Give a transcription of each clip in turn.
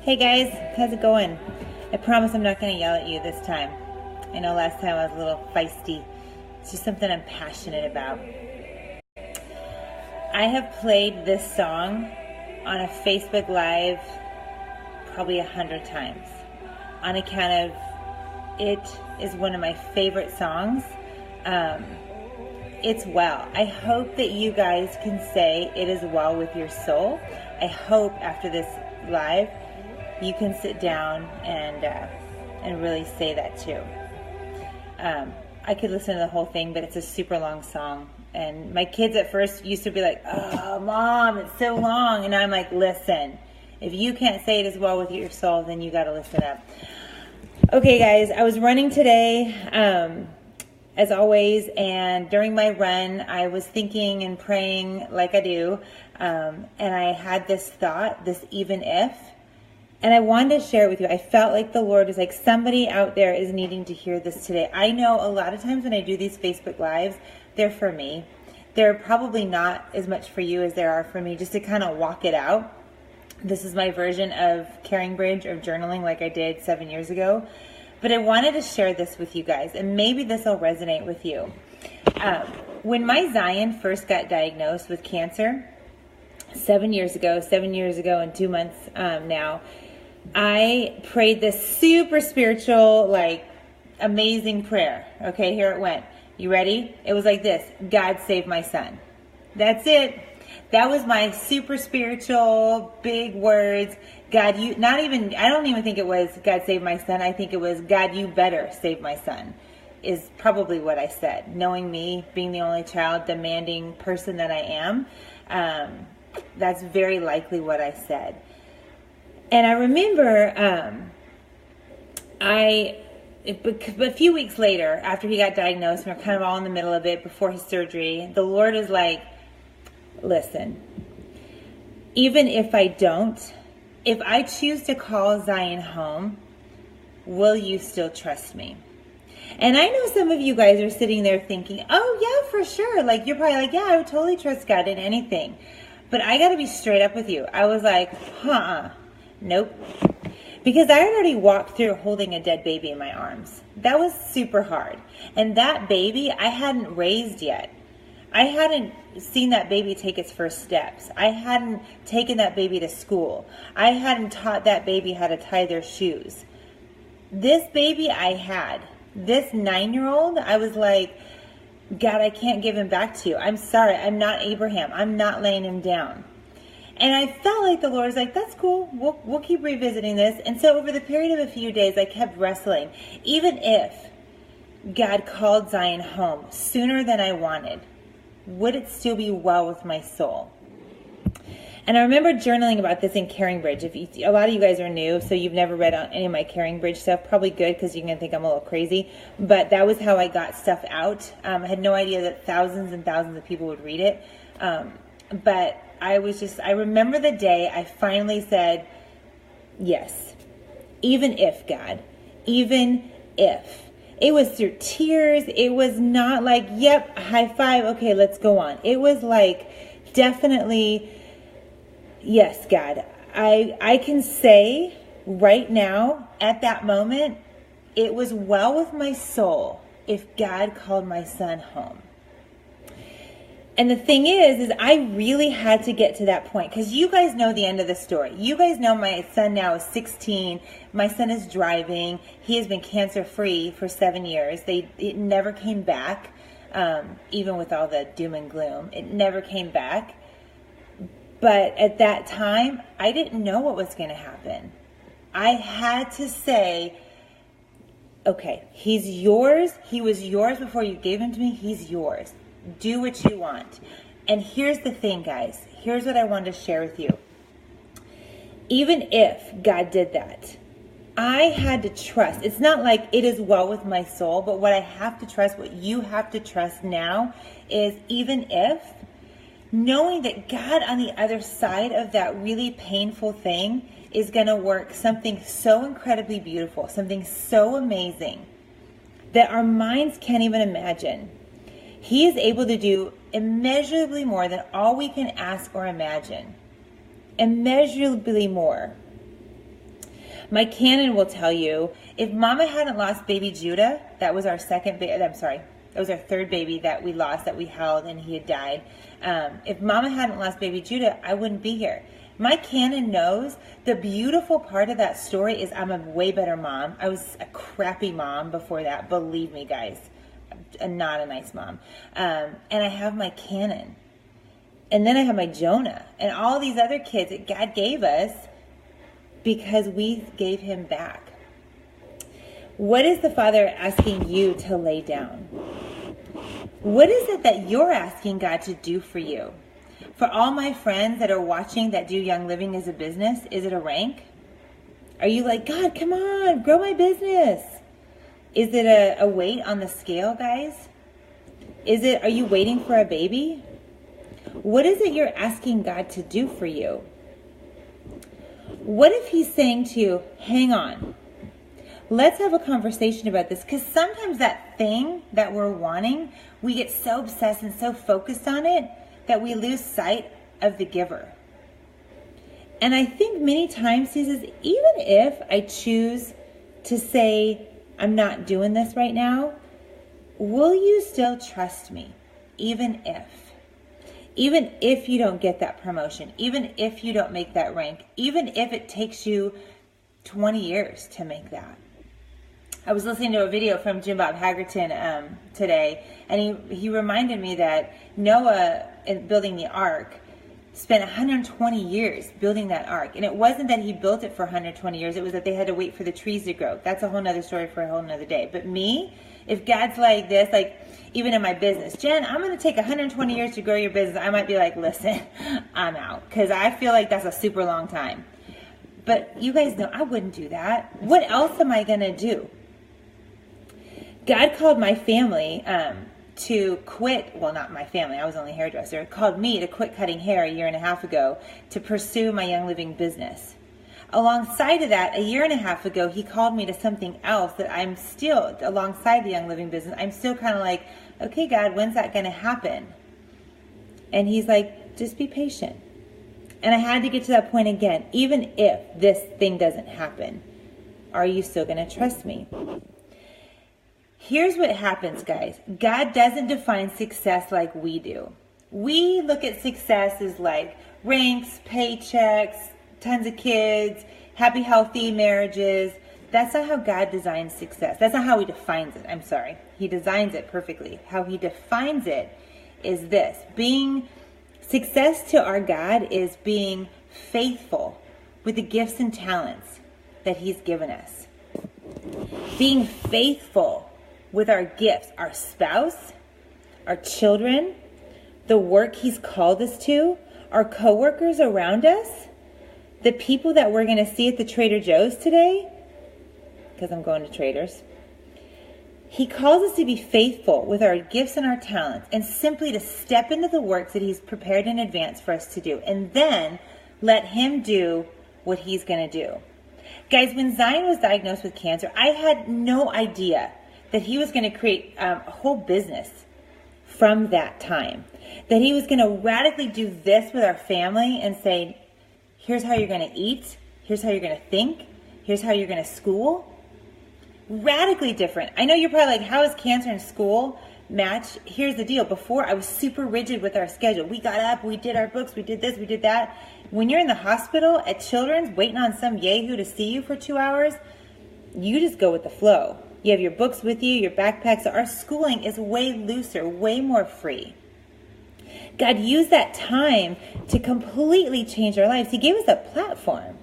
Hey guys, how's it going? I promise I'm not going to yell at you this time. I know last time I was a little feisty. It's just something I'm passionate about. I have played this song on a Facebook Live probably 100 times on account of it is one of my favorite songs. It's well. I hope that you guys can say it is well with your soul. I hope after this live you can sit down and really say that too. I could listen to the whole thing, but it's a super long song. And my kids at first used to be like, "Oh, Mom, it's so long." And I'm like, listen, if you can't say it as well with your soul, then you got to listen up. Okay, guys, I was running today, as always, and during my run, I was thinking and praying like I do, and I had this thought, this even if, and I wanted to share it with you. I felt like the Lord was like, somebody out there is needing to hear this today. I know a lot of times when I do these Facebook Lives, they're for me. They're probably not as much for you as there are for me, just to kind of walk it out. This is my version of CaringBridge or journaling like I did 7 years ago. But I wanted to share this with you guys, and maybe this will resonate with you. When my Zion first got diagnosed with cancer 7 years ago and 2 months now, I prayed this super spiritual, like, amazing prayer. Okay, here it went. You ready? It was like this: God save my son. That's it. That was my super spiritual, big words. God, you, not even, I don't even think it was God save my son. I think it was God, you better save my son, is probably what I said. Knowing me, being the only child, demanding person that I am, that's very likely what I said. And I remember a few weeks later, after he got diagnosed, we were kind of all in the middle of it before his surgery, the Lord is like, listen, even if I don't, if I choose to call Zion home, will you still trust me? And I know some of you guys are sitting there thinking, oh yeah, for sure. Like, you're probably like, yeah, I would totally trust God in anything. But I got to be straight up with you. I was like, nope. Because I had already walked through holding a dead baby in my arms. That was super hard. And that baby I hadn't raised yet. I hadn't seen that baby take its first steps. I hadn't taken that baby to school. I hadn't taught that baby how to tie their shoes. This baby I had, this 9-year-old, I was like, God, I can't give him back to you. I'm sorry. I'm not Abraham. I'm not laying him down. And I felt like the Lord was like, that's cool. We'll keep revisiting this. And so over the period of a few days, I kept wrestling. Even if God called Zion home sooner than I wanted, would it still be well with my soul? And I remember journaling about this in CaringBridge. A lot of you guys are new, so you've never read any of my CaringBridge stuff. Probably good, because you're going to think I'm a little crazy. But that was how I got stuff out. I had no idea that thousands and thousands of people would read it. But I remember the day I finally said, yes, even if, God, even if. It was through tears. It was not like, yep, high five, okay, let's go on. It was like, definitely, yes, God. I can say right now, at that moment, it was well with my soul if God called my son home. And the thing is I really had to get to that point, because you guys know the end of the story. You guys know my son now is 16. My son is driving. He has been cancer-free for 7 years. It never came back, even with all the doom and gloom. It never came back. But at that time, I didn't know what was going to happen. I had to say, okay, he's yours. He was yours before you gave him to me. He's yours. Do what you want. And here's the thing, guys. Here's what I wanted to share with you. Even if God did that, I had to trust. It's not like it is well with my soul, but what I have to trust, what you have to trust now is, even if, knowing that God on the other side of that really painful thing is going to work something so incredibly beautiful, something so amazing that our minds can't even imagine. He is able to do immeasurably more than all we can ask or imagine. Immeasurably more. My canon will tell you, if Mama hadn't lost baby Judah, that was our that was our third baby that we lost, that we held, and he had died. If Mama hadn't lost baby Judah, I wouldn't be here. My canon knows the beautiful part of that story is I'm a way better mom. I was a crappy mom before that. Believe me, guys. Not a nice mom. And I have my canon. And then I have my Jonah. And all these other kids that God gave us because we gave him back. What is the Father asking you to lay down? What is it that you're asking God to do for you? For all my friends that are watching that do Young Living as a business, is it a rank? Are you like, God, come on, grow my business? Is it a weight on the scale, guys? Are you waiting for a baby? What is it you're asking God to do for you? What if he's saying to you, hang on, let's have a conversation about this? Because sometimes that thing that we're wanting, we get so obsessed and so focused on it that we lose sight of the giver. And I think many times he says, even if I choose to say, I'm not doing this right now, will you still trust me? Even if you don't get that promotion, even if you don't make that rank, even if it takes you 20 years to make that. I was listening to a video from Jim Bob Haggerton today, and he reminded me that Noah, in building the ark, spent 120 years building that ark. And it wasn't that he built it for 120 years, it was that they had to wait for the trees to grow. That's a whole nother story for a whole nother day. But me, if God's like this, like even in my business, Jen, I'm going to take 120 years to grow your business, I might be like, listen, I'm out. Because I feel like that's a super long time. But you guys know I wouldn't do that. What else am I going to do? God called my family to quit, well, not my family, I was only a hairdresser, called me to quit cutting hair a year and a half ago to pursue my Young Living business. Alongside of that, a year and a half ago, he called me to something else that I'm still, alongside the Young Living business, I'm still kind of like, okay, God, when's that going to happen? And he's like, just be patient. And I had to get to that point again. Even if this thing doesn't happen, are you still going to trust me? Here's what happens, guys. God doesn't define success like we do. We look at success as like ranks, paychecks, tons of kids, happy, healthy marriages. That's not how God designs success. That's not how he defines it. I'm sorry. He designs it perfectly. How he defines it is this. Success to our God is being faithful with the gifts and talents that he's given us. Being faithful with our gifts, our spouse, our children, the work he's called us to, our coworkers around us, the people that we're going to see at the Trader Joe's today, because I'm going to Trader's. He calls us to be faithful with our gifts and our talents and simply to step into the works that he's prepared in advance for us to do, and then let him do what he's going to do. Guys, when Zion was diagnosed with cancer, I had no idea that he was going to create a whole business from that time. That he was going to radically do this with our family and say, here's how you're going to eat. Here's how you're going to think. Here's how you're going to school. Radically different. I know you're probably like, how is cancer and school match? Here's the deal. Before, I was super rigid with our schedule. We got up, we did our books, we did this, we did that. When you're in the hospital at Children's waiting on some yahoo to see you for 2 hours, you just go with the flow. You have your books with you, your backpacks. So our schooling is way looser, way more free. God used that time to completely change our lives. He gave us a platform.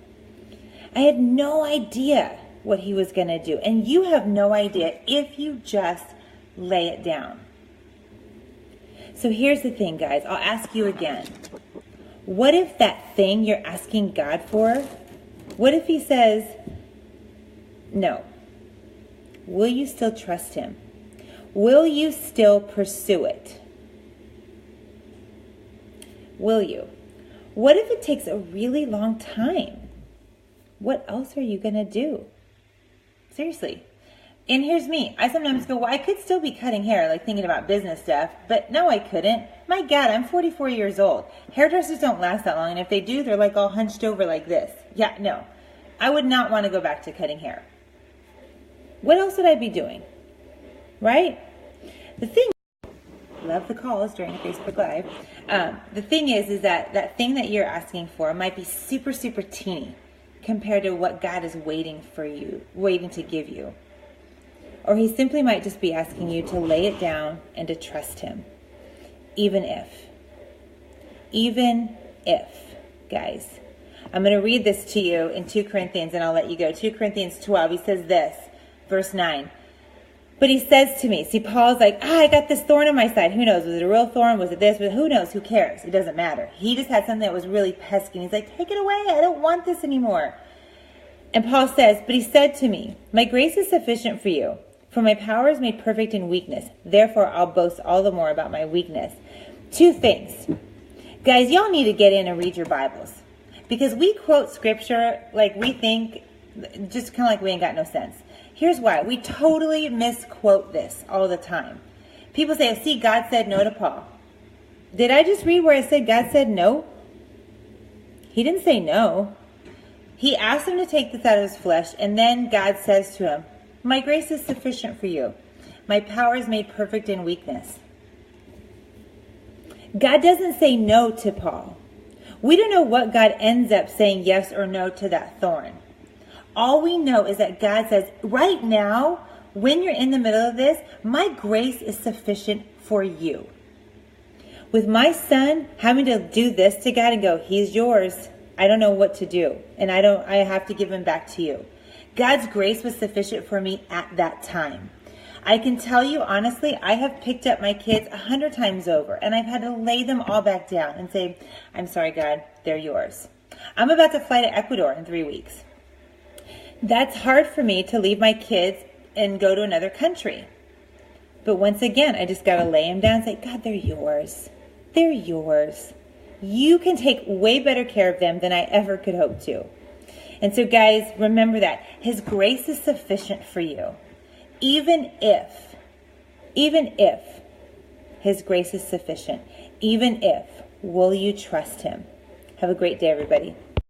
I had no idea what he was going to do. And you have no idea if you just lay it down. So here's the thing, guys. I'll ask you again. What if that thing you're asking God for, what if he says, no? Will you still trust him? Will you still pursue it? Will you? What if it takes a really long time? What else are you going to do? Seriously. And here's me. I sometimes go, well, I could still be cutting hair, like thinking about business stuff, but no, I couldn't. My God, I'm 44 years old. Hairdressers don't last that long, and if they do, they're like all hunched over like this. Yeah, no. I would not want to go back to cutting hair. What else would I be doing? Right? The thing, love the calls during Facebook Live. The thing is that thing that you're asking for might be super, super teeny compared to what God is waiting to give you. Or he simply might just be asking you to lay it down and to trust him. Even if, guys. I'm going to read this to you in 2 Corinthians and I'll let you go. 2 Corinthians 12, he says this, verse 9. But he says to me, see, Paul's like, I got this thorn in my side. Who knows? Was it a real thorn? Was it this? Who knows? Who cares? It doesn't matter. He just had something that was really pesky. And he's like, take it away. I don't want this anymore. And Paul says, but he said to me, my grace is sufficient for you, for my power is made perfect in weakness. Therefore, I'll boast all the more about my weakness. 2 things. Guys, y'all need to get in and read your Bibles. Because we quote scripture like we think, just kind of like we ain't got no sense. Here's why. We totally misquote this all the time. People say, see, God said no to Paul. Did I just read where it said God said no? He didn't say no. He asked him to take this out of his flesh, and then God says to him, my grace is sufficient for you. My power is made perfect in weakness. God doesn't say no to Paul. We don't know what God ends up saying yes or no to that thorn. All we know is that God says, right now, when you're in the middle of this, my grace is sufficient for you. With my son having to do this to God and go, he's yours. I don't know what to do. And I have to give him back to you. God's grace was sufficient for me at that time. I can tell you honestly, I have picked up my kids 100 times over and I've had to lay them all back down and say, I'm sorry, God, they're yours. I'm about to fly to Ecuador in 3 weeks. That's hard for me to leave my kids and go to another country. But once again, I just got to lay them down and say, God, they're yours. They're yours. You can take way better care of them than I ever could hope to. And so guys, remember that. His grace is sufficient for you. Even if his grace is sufficient, even if, will you trust him? Have a great day, everybody.